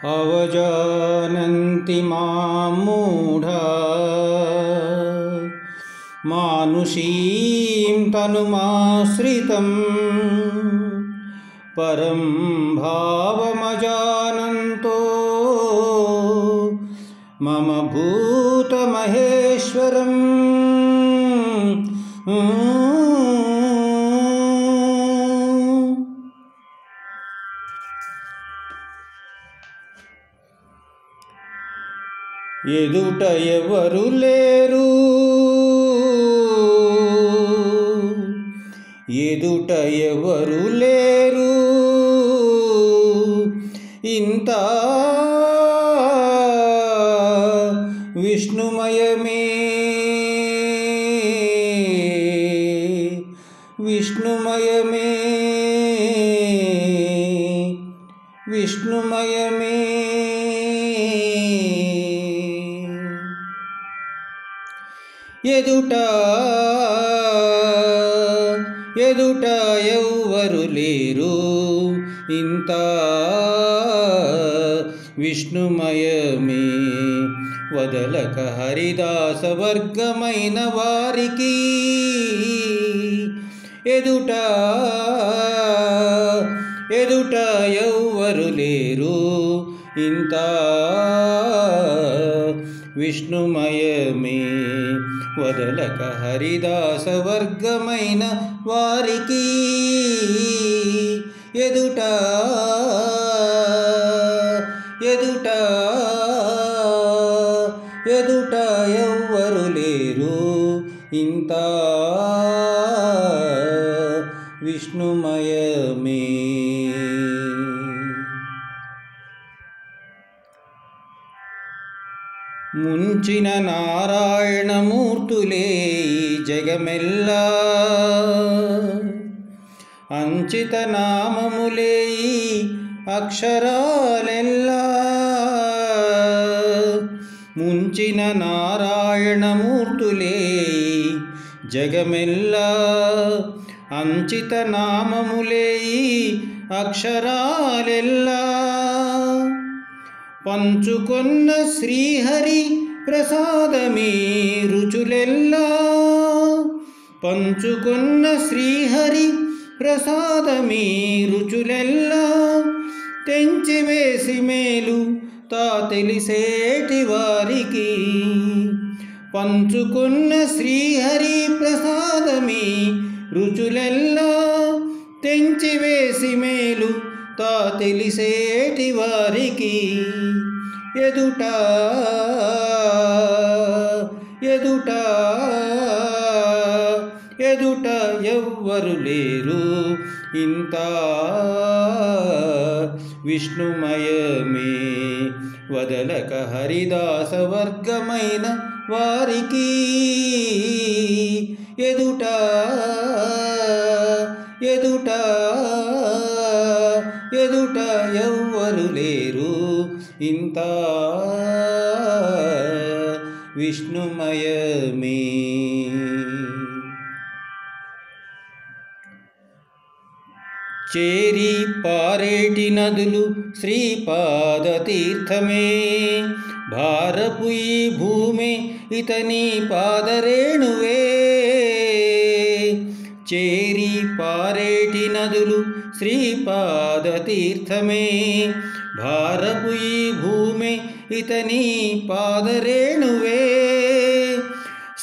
अवजानन्ति मां मूढा मानुषीं तनुमाश्रितं परं भावमजानन्तो मम भूतमहेश्वरम्। ఎదుట ఎవరు లేరు, ఎదుట ఎవరు లేరు, ఇంత విష్ణుమయమే విష్ణుమయమే విష్ణుమయమే। ఎదుట ఎదుట ఎవ్వరు లేరు, ఇంత విష్ణుమయమే। వదలక హరిదాస వర్గమైన వారికి ఎదుట ఎదుట ఎవ్వరు లేరు, ఇంత విష్ణుమయమే। వదలక హరిదాస వర్గమైన వారికి ఎదుట ఎదుట ఎదుట ఎవ్వరు లేరు, ఇంత విష్ణుమయమే। ముంచిన నారాయణమూర్తులే జగమెల్లా, అంచిత నామములే అక్షరాలెల్లా। ముంచిన నారాయణమూర్తులే జగమెల్లా, అంచిత నామములే అక్షరాలెల్లా। పంచుకొన్న శ్రీహరి ప్రసాదమే రుచులెల్లా, పంచుకొన్న శ్రీహరి ప్రసాదమే రుచులెల్లా। తెంచివేసి మేలు తా తెలిసేటి వారికి, పంచుకొన్న శ్రీహరి ప్రసాదమే రుచులెల్లా। తెంచివేసి మేలు తా తెలిసేటి వారికి ఎదుట ఎదుట ఎదుట ఎవ్వరు లేరు, ఇంత విష్ణుమయమే। వదలక హరిదాస వర్గమైన వారికి ఎదుట ఎదుట ఎదుట ఎవ్వరు లేరు, ఇంత విష్ణుమయమే। చేరి పారేటి నదులు శ్రీపాద తీర్థమే, భారపు ఈ భూమి ఇతని పాదరేణువే। చేరి పారేటి నదులు శ్రీపాద తీర్థమే, భారపు ఈ భూమి ఇతని పాదరేణువే।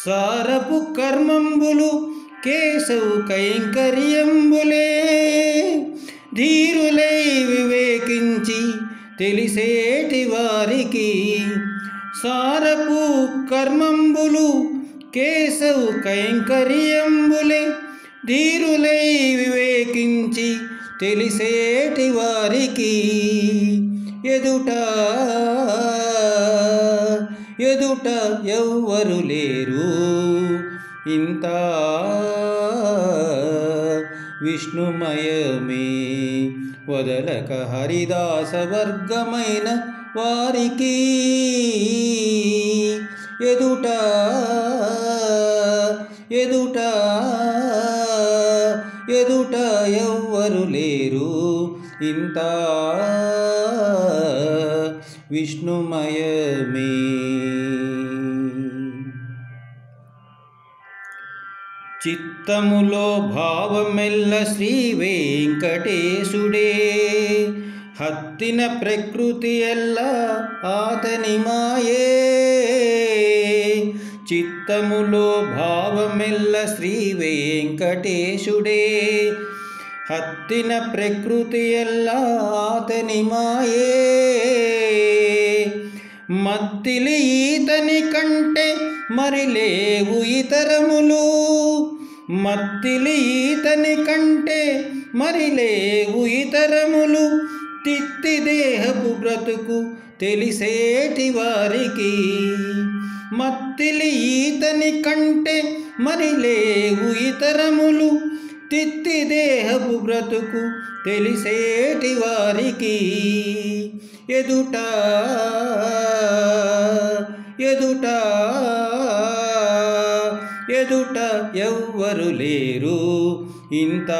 సారపు కర్మంబులు కేశవు కైంకర్యంబులే, ధీరులై వివేకించి తెలిసేటి వారికి। సారపు కర్మంబులు కేశవు కైంకర్యంబులే, ధీరులై వివేకించి తెలిసేటి వారికి ఎదుట ఎదుట ఎవ్వరు లేరు, ఇంత విష్ణుమయమే। వదలక హరిదాస వర్గమైన వారికి ఎదుట ఎదుట ఎదుట ఎవ్వరు లేరు, ఇంత విష్ణుమయమే. చిత్తములో భావమెల్ల శ్రీ వెంకటేశుడే, హత్తిన ప్రకృతి ఎల్ల ఆతని మాయే. చిత్తములో భావమెల్ల శ్రీ వెంకటేశుడే, హత్తిన ప్రకృతి ఎల్ల ఆతని మాయే. మత్తిలి ఈతని కంటే మరి లేవు ఇతరములు, మత్తిలి ఈతని కంటే మరి లేవు ఇతరములు. తిత్తి దేహపు బ్రతుకు తెలిసేటి వారికి, మత్తిలి ఈతని కంటే మరి లేవు ఇతరములు. తిత్తి దేహపు బ్రతుకు తెలిసేటి వారికి, ఎదుట ఎదుట ఎదుట ఎవ్వరు లేరు, ఇంత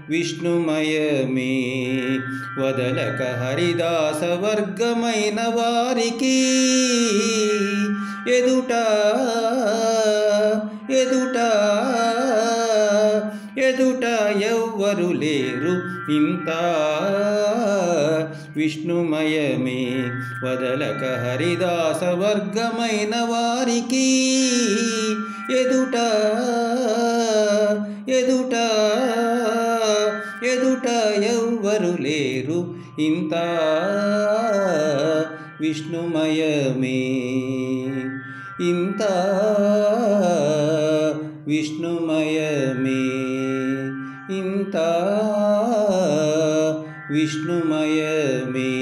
విష్ణుమయమే. వదలక హరిదాస వర్గమైన వారికి, ఎదుట ఎదుట ఎదుట ఎవ్వరు లేరు, ఇంత విష్ణుమయమే. వదలక హరిదాస వర్గమైన వారికి, ఎదుట ఎదుట ఎదుట ఎవ్వరు లేరు, ఇంత విష్ణుమయమే. ఇంత విష్ణుమయమే. ఇంత విష్ణుమయమే.